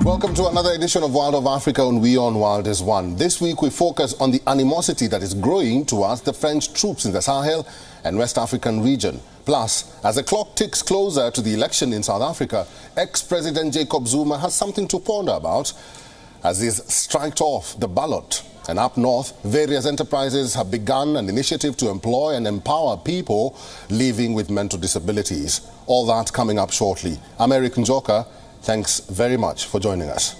Welcome to another edition of World of Africa on WION The World is One. This week we focus on the animosity that is growing towards the French troops in the Sahel and West African region. Plus, as the clock ticks closer to the election in South Africa, ex-President Jacob Zuma has something to ponder about as he's striked off the ballot. And up north, various enterprises have begun an initiative to employ and empower people living with mental disabilities. All that coming up shortly. I'm Eric Njoka. Thanks very much for joining us.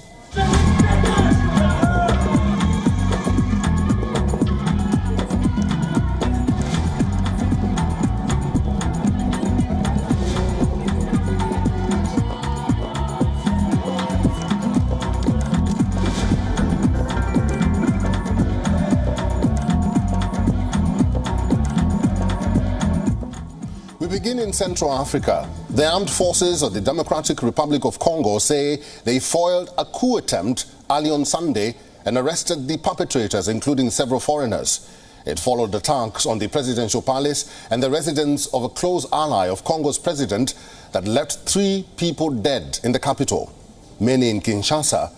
In Central Africa, the armed forces of the Democratic Republic of Congo say they foiled a coup attempt early on Sunday and arrested the perpetrators, including several foreigners. It followed attacks on the presidential palace and the residence of a close ally of Congo's president that left 3 people dead in the capital. Many in Kinshasa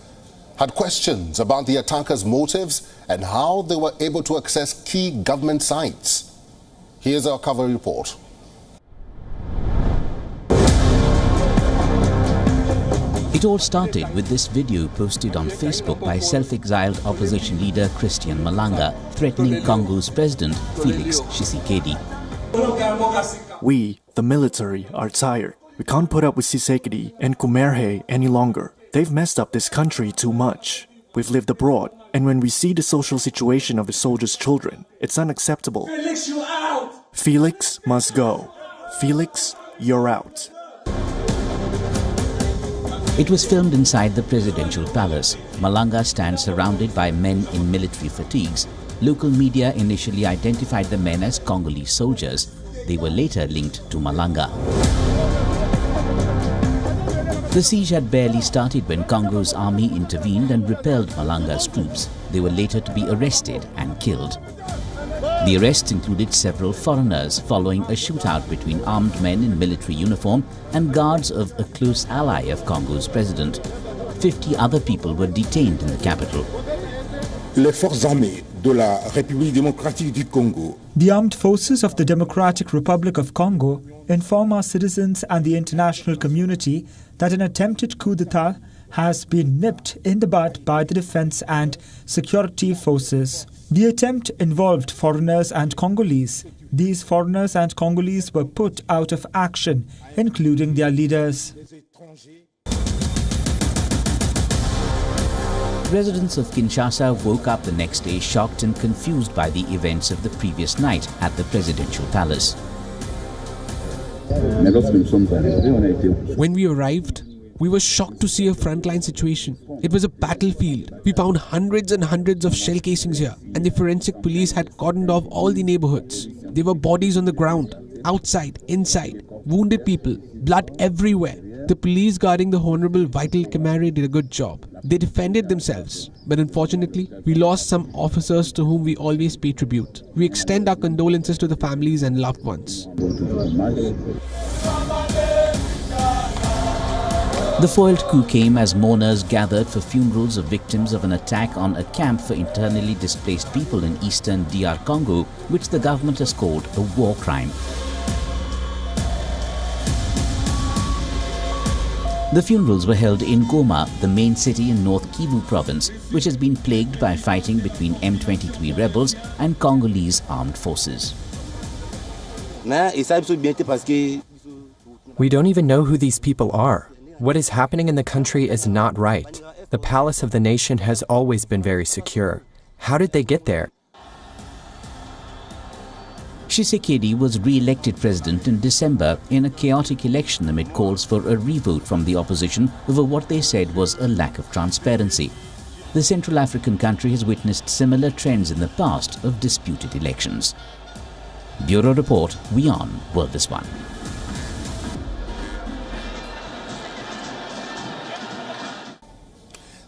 had questions about the attackers' motives and how they were able to access key government sites. Here's our cover report. It all started with this video posted on Facebook by self-exiled opposition leader Christian Malanga, threatening Congo's president Felix Tshisekedi. We, the military, are tired. We can't put up with Tshisekedi and Kumerhe any longer. They've messed up this country too much. We've lived abroad, and when we see the social situation of the soldiers' children, it's unacceptable. Felix, you out! Felix must go. Felix, you're out. It was filmed inside the presidential palace. Malanga stands surrounded by men in military fatigues. Local media initially identified the men as Congolese soldiers. They were later linked to Malanga. The siege had barely started when Congo's army intervened and repelled Malanga's troops. They were later to be arrested and killed. The arrests included several foreigners following a shootout between armed men in military uniform and guards of a close ally of Congo's president. 50 other people were detained in the capital. Les forces armées de la République démocratique du Congo. The armed forces of the Democratic Republic of Congo inform our citizens and the international community that an attempted coup d'etat has been nipped in the bud by the defense and security forces. The attempt involved foreigners and Congolese. These foreigners and Congolese were put out of action, including their leaders. Residents of Kinshasa woke up the next day shocked and confused by the events of the previous night at the presidential palace. When we arrived, we were shocked to see a frontline situation. It was a battlefield. We found hundreds and hundreds of shell casings here, and the forensic police had cordoned off all the neighborhoods. There were bodies on the ground, outside, inside, wounded people, blood everywhere. The police guarding the Honorable Vital Kamare did a good job. They defended themselves, but unfortunately, we lost some officers to whom we always pay tribute. We extend our condolences to the families and loved ones. The foiled coup came as mourners gathered for funerals of victims of an attack on a camp for internally displaced people in eastern DR Congo, which the government has called a war crime. The funerals were held in Goma, the main city in North Kivu province, which has been plagued by fighting between M23 rebels and Congolese armed forces. We don't even know who these people are. What is happening in the country is not right. The palace of the nation has always been very secure. How did they get there? Tshisekedi was re-elected president in December in a chaotic election amid calls for a revote from the opposition over what they said was a lack of transparency. The Central African country has witnessed similar trends in the past of disputed elections. Bureau Report, WION World is One.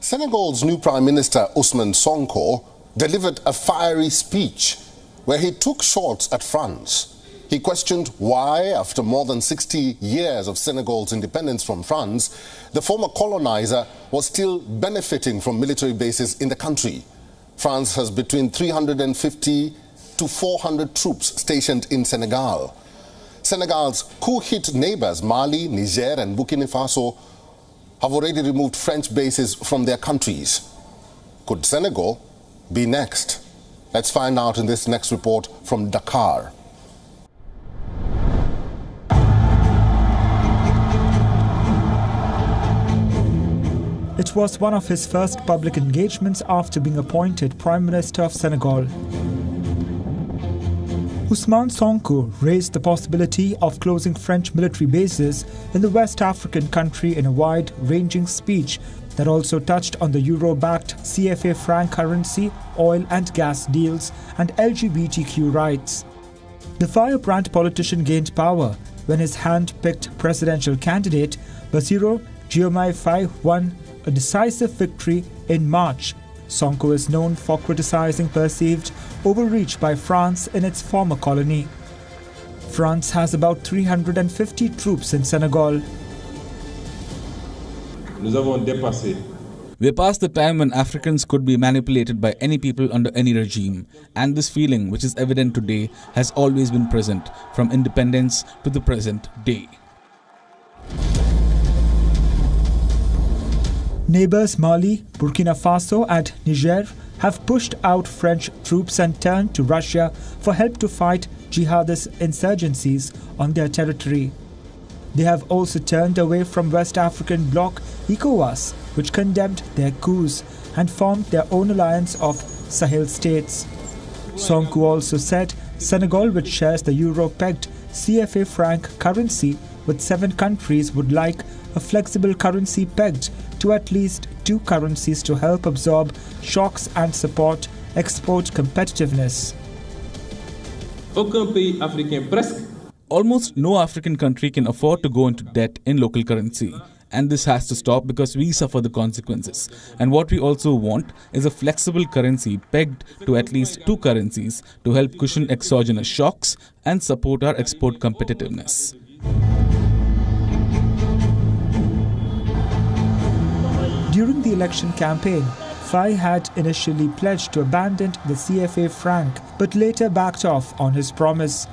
Senegal's new Prime Minister uMkhonto delivered a fiery speech where he took shots at France. He questioned why, after more than 60 years of Senegal's independence from France, the former colonizer was still benefiting from military bases in the country. France has between 350 to 400 troops stationed in Senegal. Senegal's coup-hit neighbors Mali, Niger and Burkina Faso have already removed French bases from their countries. Could Senegal be next? Let's find out in this next report from Dakar. It was one of his first public engagements after being appointed Prime Minister of Senegal. uMkhonto raised the possibility of closing French military bases in the West African country in a wide-ranging speech that also touched on the euro-backed CFA franc currency, oil and gas deals, and LGBTQ rights. The firebrand politician gained power when his hand-picked presidential candidate, Bassirou Diomaye Faye, won a decisive victory in March. Sonko is known for criticizing perceived overreach by France in its former colony. France has about 350 troops in Senegal. We're past the time when Africans could be manipulated by any people under any regime, and this feeling, which is evident today, has always been present from independence to the present day. Neighbors Mali, Burkina Faso and Niger have pushed out French troops and turned to Russia for help to fight jihadist insurgencies on their territory. They have also turned away from West African bloc ECOWAS, which condemned their coups and formed their own alliance of Sahel states. Sonko also said Senegal, which shares the euro-pegged CFA franc currency with 7 countries, would like a flexible currency pegged to at least 2 currencies to help absorb shocks and support export competitiveness. Almost no African country can afford to go into debt in local currency. And this has to stop because we suffer the consequences. And what we also want is a flexible currency pegged to at least 2 currencies to help cushion exogenous shocks and support our export competitiveness. During the election campaign, Faye had initially pledged to abandon the CFA franc, but later backed off on his promise.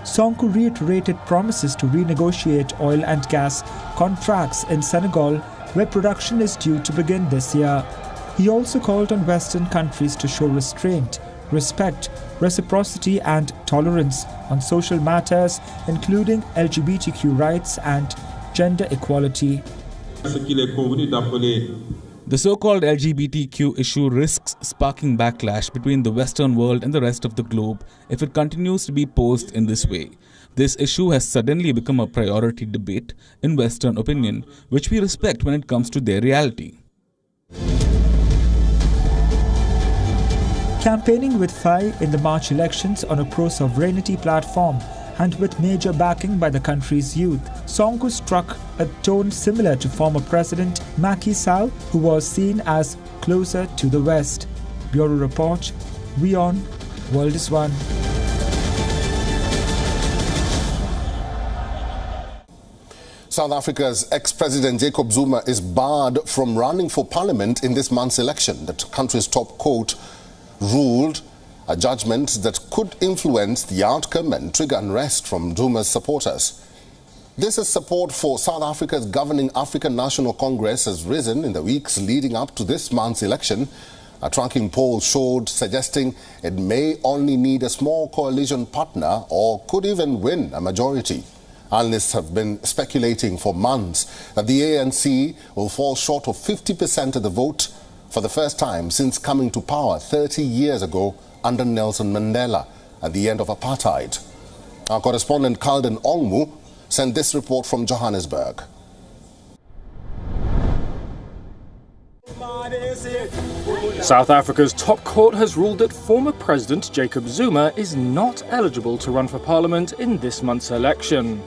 Sonko reiterated promises to renegotiate oil and gas contracts in Senegal, where production is due to begin this year. He also called on Western countries to show restraint, respect, reciprocity and tolerance on social matters, including LGBTQ rights and gender equality. The so-called LGBTQ issue risks sparking backlash between the Western world and the rest of the globe if it continues to be posed in this way. This issue has suddenly become a priority debate in Western opinion, which we respect when it comes to their reality. Campaigning with Faye in the March elections on a pro-sovereignty platform and with major backing by the country's youth, Sonko struck a tone similar to former President Macky Sall, who was seen as closer to the West. Bureau Report, WION World is One. South Africa's ex-president Jacob Zuma is barred from running for parliament in this month's election. The country's top court ruled a judgment that could influence the outcome and trigger unrest from Zuma's supporters. This is support for South Africa's governing African National Congress has risen in the weeks leading up to this month's election. A tracking poll showed suggesting it may only need a small coalition partner or could even win a majority. Analysts have been speculating for months that the ANC will fall short of 50% of the vote for the first time since coming to power 30 years ago under Nelson Mandela at the end of apartheid. Our correspondent Kalden Ongmu sent this report from Johannesburg. South Africa's top court has ruled that former President Jacob Zuma is not eligible to run for parliament in this month's election.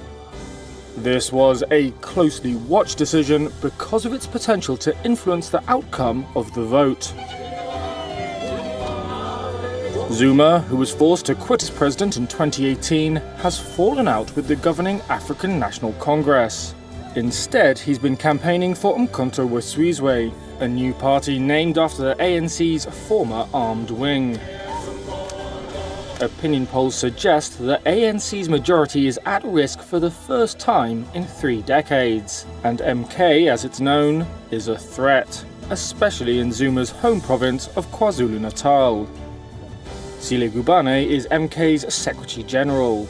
This was a closely watched decision because of its potential to influence the outcome of the vote. Zuma, who was forced to quit as president in 2018, has fallen out with the governing African National Congress. Instead, he's been campaigning for uMkhonto with Sizwe, a new party named after the ANC's former armed wing. Opinion polls suggest the ANC's majority is at risk for the first time in 3 decades, and MK, as it's known, is a threat, especially in Zuma's home province of KwaZulu-Natal. Sile Gubane is MK's Secretary General.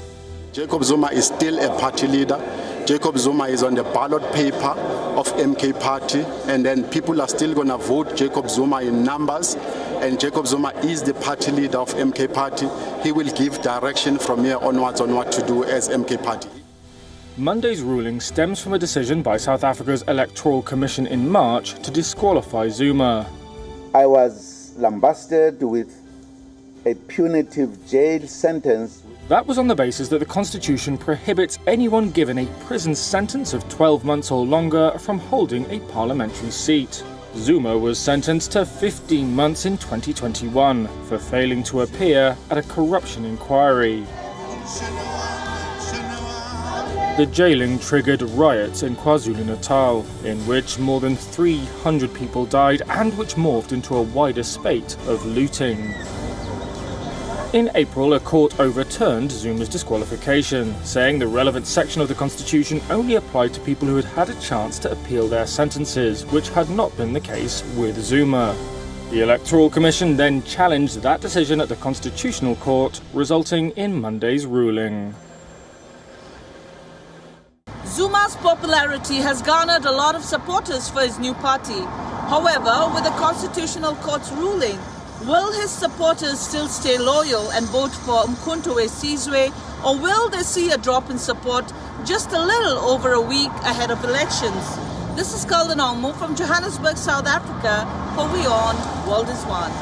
Jacob Zuma is still a party leader. Jacob Zuma is on the ballot paper of MK party, and then people are still going to vote Jacob Zuma in numbers, and Jacob Zuma is the party leader of MK party. He will give direction from here onwards on what to do as MK party. Monday's ruling stems from a decision by South Africa's Electoral Commission in March to disqualify Zuma. I was lambasted with a punitive jail sentence. That was on the basis that the Constitution prohibits anyone given a prison sentence of 12 months or longer from holding a parliamentary seat. Zuma was sentenced to 15 months in 2021 for failing to appear at a corruption inquiry. The jailing triggered riots in KwaZulu-Natal, in which more than 300 people died and which morphed into a wider spate of looting. In April, a court overturned Zuma's disqualification, saying the relevant section of the Constitution only applied to people who had had a chance to appeal their sentences, which had not been the case with Zuma. The Electoral Commission then challenged that decision at the Constitutional Court, resulting in Monday's ruling. Zuma's popularity has garnered a lot of supporters for his new party. However, with the Constitutional Court's ruling, will his supporters still stay loyal and vote for uMkhonto with Sizwe, or will they see a drop in support just a little over a week ahead of elections? This is Kalden Olmo from Johannesburg, South Africa for WION World is One.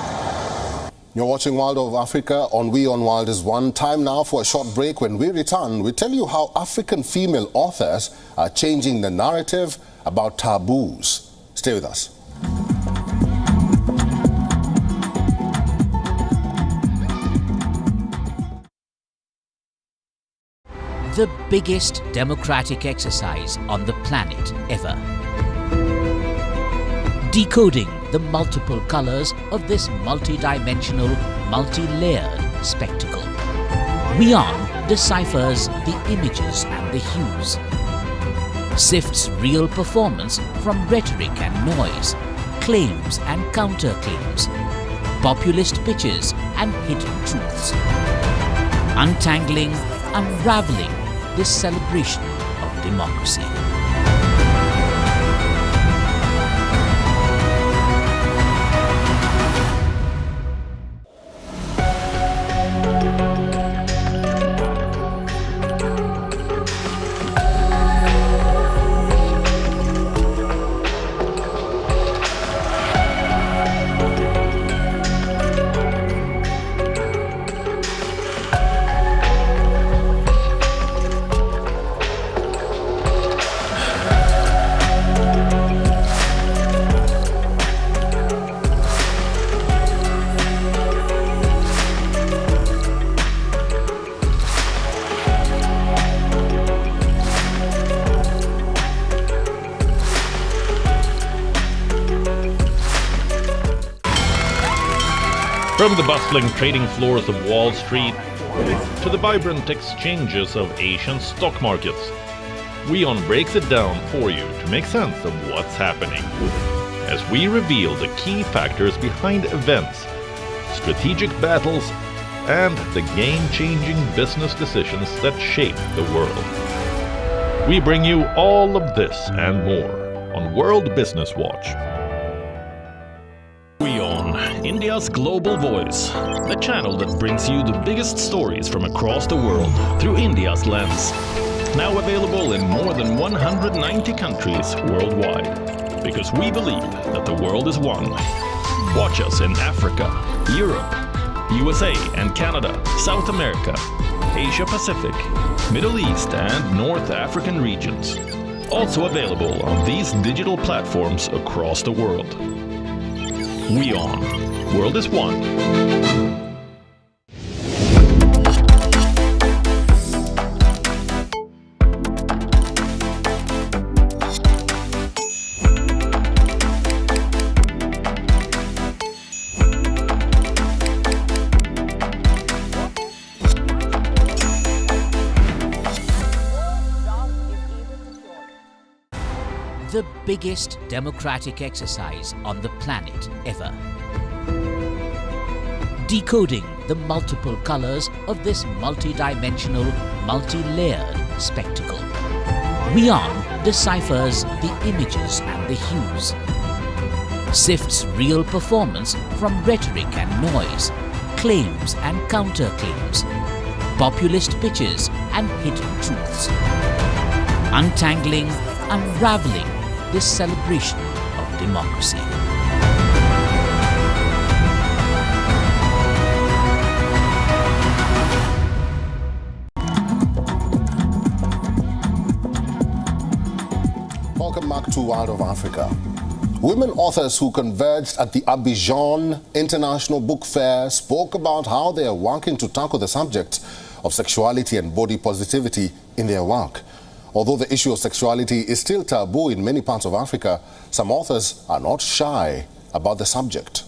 You're watching World of Africa on WION World is One. Time now for a short break. When we return, we tell you how African female authors are changing the narrative about taboos. Stay with us. The biggest democratic exercise on the planet ever. Decoding the multiple colors of this multi-dimensional, multi-layered spectacle. WION deciphers the images and the hues. Sifts real performance from rhetoric and noise, claims and counterclaims, populist pitches and hidden truths. Untangling, unraveling this celebration of democracy. From the bustling trading floors of Wall Street to the vibrant exchanges of Asian stock markets, WION breaks it down for you to make sense of what's happening, as we reveal the key factors behind events, strategic battles, and the game-changing business decisions that shape the world. We bring you all of this and more on World Business Watch. WION, India's global voice, the channel that brings you the biggest stories from across the world through India's lens. Now available in more than 190 countries worldwide. because we believe that the world is one. Watch us in Africa, Europe, USA and Canada, South America, Asia Pacific, Middle East and North African regions. Also available on these digital platforms across the world. WION. World is one. The biggest democratic exercise on the planet ever. Decoding the multiple colors of this multi-dimensional, multi-layered spectacle. WION deciphers the images and the hues. Sifts real performance from rhetoric and noise, claims and counterclaims, populist pitches and hidden truths. Untangling, unraveling this celebration of democracy. Welcome back to World of Africa. Women authors who converged at the Abidjan International Book Fair spoke about how they are working to tackle the subject of sexuality and body positivity in their work. Although the issue of sexuality is still taboo in many parts of Africa, some authors are not shy about the subject.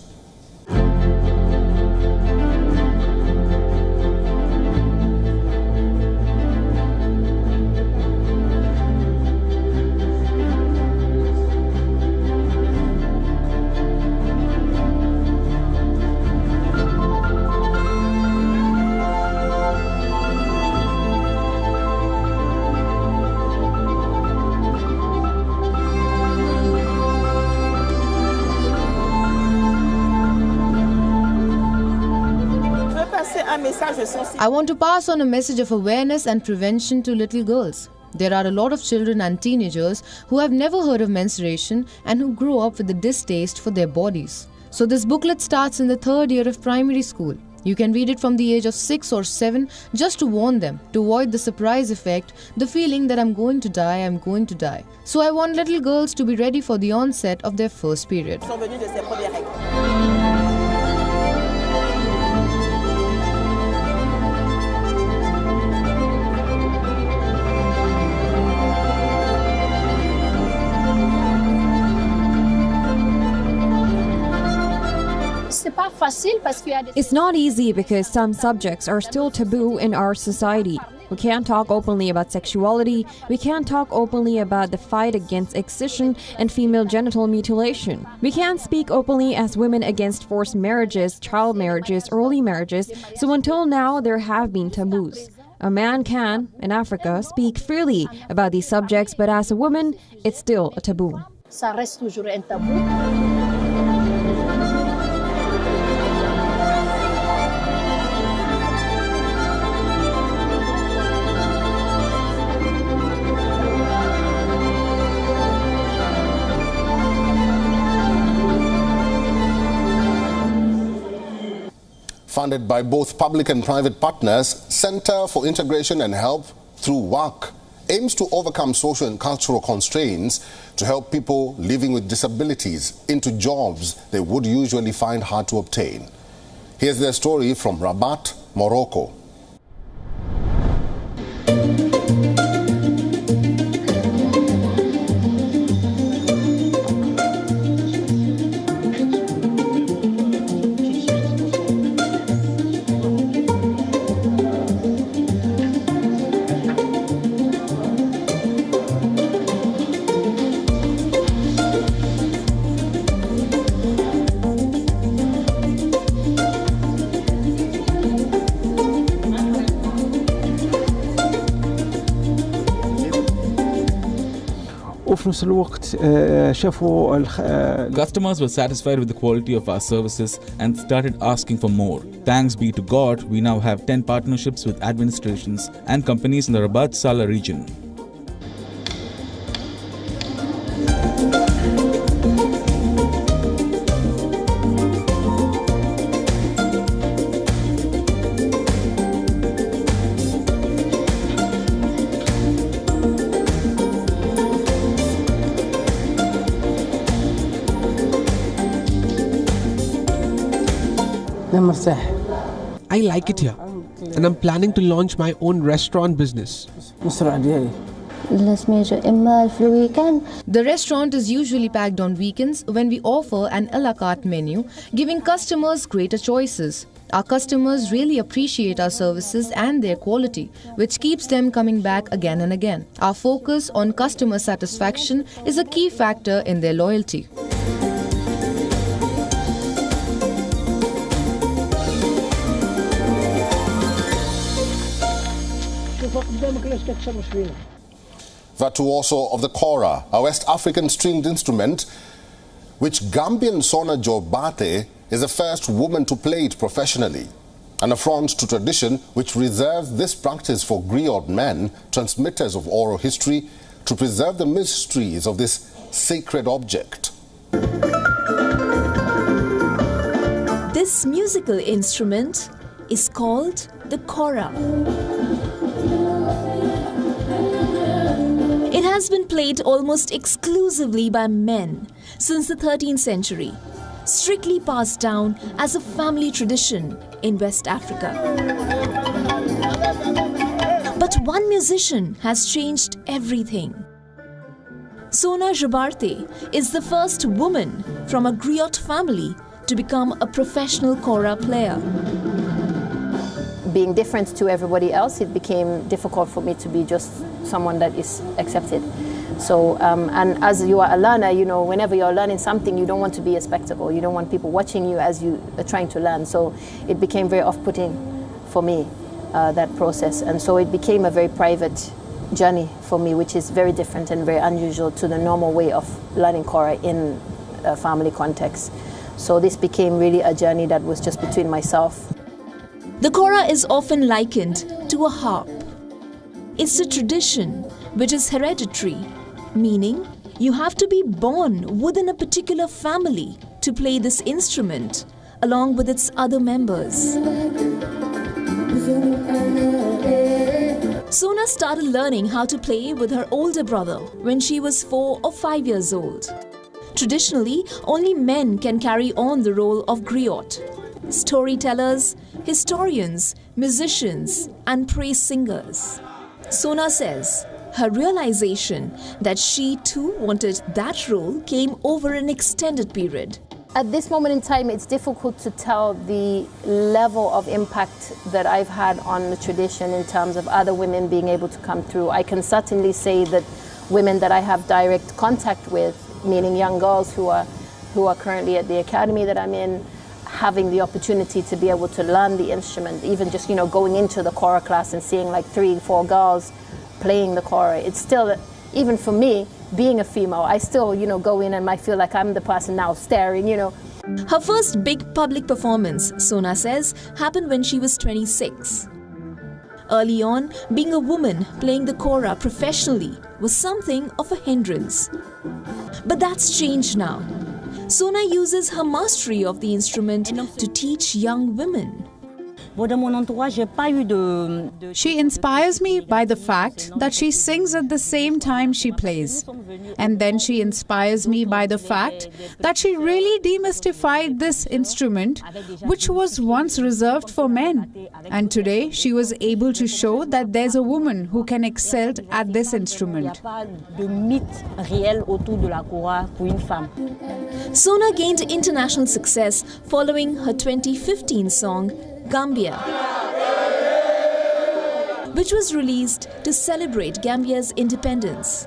I want to pass on a message of awareness and prevention to little girls. There are a lot of children and teenagers who have never heard of menstruation and who grow up with a distaste for their bodies. So this booklet starts in the 3rd year of primary school. You can read it from the age of 6 or 7 just to warn them, to avoid the surprise effect, the feeling that I'm going to die. So I want little girls to be ready for the onset of their first period. It's not easy because some subjects are still taboo in our society. We can't talk openly about sexuality, we can't talk openly about the fight against excision and female genital mutilation. We can't speak openly as women against forced marriages, child marriages, early marriages, so until now there have been taboos. A man can, in Africa, speak freely about these subjects, but as a woman, it's still a taboo. Ça reste toujours un tabou. Funded by both public and private partners, Center for Integration and Help Through Work aims to overcome social and cultural constraints to help people living with disabilities into jobs they would usually find hard to obtain. Here's their story from Rabat, Morocco. Customers were satisfied with the quality of our services and started asking for more. Thanks be to God, we now have 10 partnerships with administrations and companies in the Rabat Sala region. I like it here, and I'm planning to launch my own restaurant business. The restaurant is usually packed on weekends when we offer an a la carte menu, giving customers greater choices. Our customers really appreciate our services and their quality, which keeps them coming back again and again. Our focus on customer satisfaction is a key factor in their loyalty. Virtuoso of the Kora, a West African stringed instrument, which Gambian Sona Jobarteh is the first woman to play it professionally. An affront to tradition which reserves this practice for griot men, transmitters of oral history, to preserve the mysteries of this sacred object. This musical instrument is called the Kora. It has been played almost exclusively by men since the 13th century, strictly passed down as a family tradition in West Africa. But one musician has changed everything. Sona Jobarteh is the first woman from a griot family to become a professional Kora player. Being different to everybody else, it became difficult for me to be just someone that is accepted. So, and as you are a learner, you know, whenever you're learning something, you don't want to be a spectacle. You don't want people watching you as you are trying to learn. So it became very off-putting for me, that process. And so it became a very private journey for me, which is very different and very unusual to the normal way of learning Kora in a family context. So this became really a journey that was just between myself. The Kora is often likened to a harp. It's a tradition which is hereditary, meaning you have to be born within a particular family to play this instrument along with its other members. Sona started learning how to play with her older brother when she was 4 or 5 years old. Traditionally, only men can carry on the role of griot: storytellers, historians, musicians, and praise singers. Sona says her realization that she too wanted that role came over an extended period. At this moment in time, it's difficult to tell the level of impact that I've had on the tradition in terms of other women being able to come through. I can certainly say that women that I have direct contact with, meaning young girls who are currently at the academy that I'm in, having the opportunity to be able to learn the instrument, even just, you know, going into the Kora class and seeing like 3-4 girls playing the Kora. It's still, even for me, being a female, I still, you know, go in and I feel like I'm the person now staring, you know. Her first big public performance, Sona says, happened when she was 26. Early on, being a woman playing the Kora professionally was something of a hindrance. But that's changed now. Sona uses her mastery of the instrument to teach young women. She inspires me by the fact that she sings at the same time she plays. And then she inspires me by the fact that she really demystified this instrument, which was once reserved for men. And today she was able to show that there's a woman who can excel at this instrument. Sona gained international success following her 2015 song Gambia, which was released to celebrate Gambia's independence.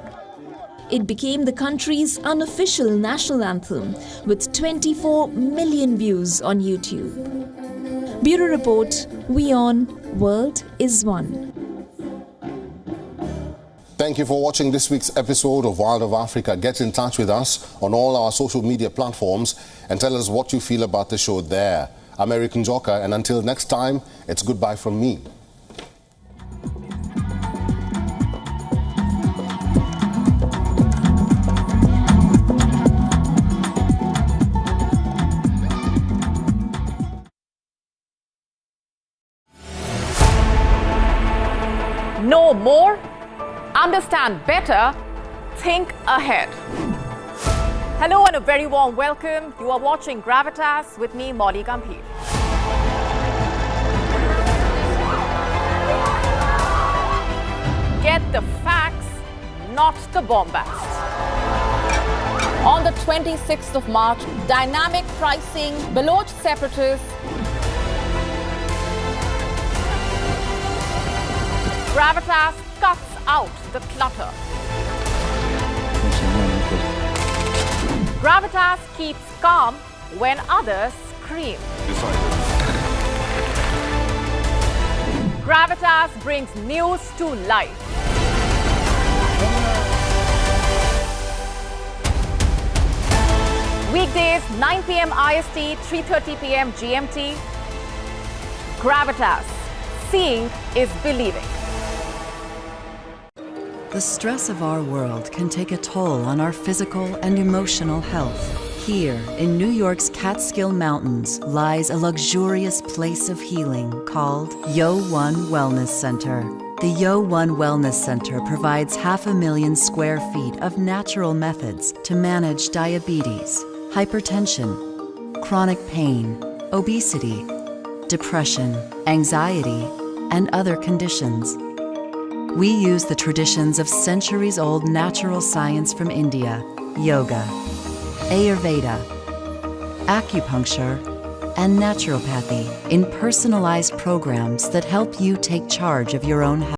It became the country's unofficial national anthem with 24 million views on YouTube. Bureau Report, WION World is One. Thank you for watching this week's episode of Wild of Africa. Get in touch with us on all our social media platforms and tell us what you feel about the show there. I'm Eric Njoka, and until next time, it's goodbye from me. Know more, understand better, think ahead. Hello and a very warm welcome. You are watching Gravitas with me, Molly Gambhir. get the facts, not the bombast. On the 26th of March, dynamic pricing, ballot separatists, Gravitas cuts out the clutter. Gravitas keeps calm when others scream. Gravitas brings news to life. Weekdays, 9 p.m. IST, 3:30 p.m. GMT. Gravitas. Seeing is believing. The stress of our world can take a toll on our physical and emotional health. Here, in New York's Catskill Mountains, lies a luxurious place of healing called WION Wellness Center. The WION Wellness Center provides 500,000 square feet of natural methods to manage diabetes, hypertension, chronic pain, obesity, depression, anxiety, and other conditions. We use the traditions of centuries-old natural science from India, yoga, Ayurveda, acupuncture, and naturopathy in personalized programs that help you take charge of your own health.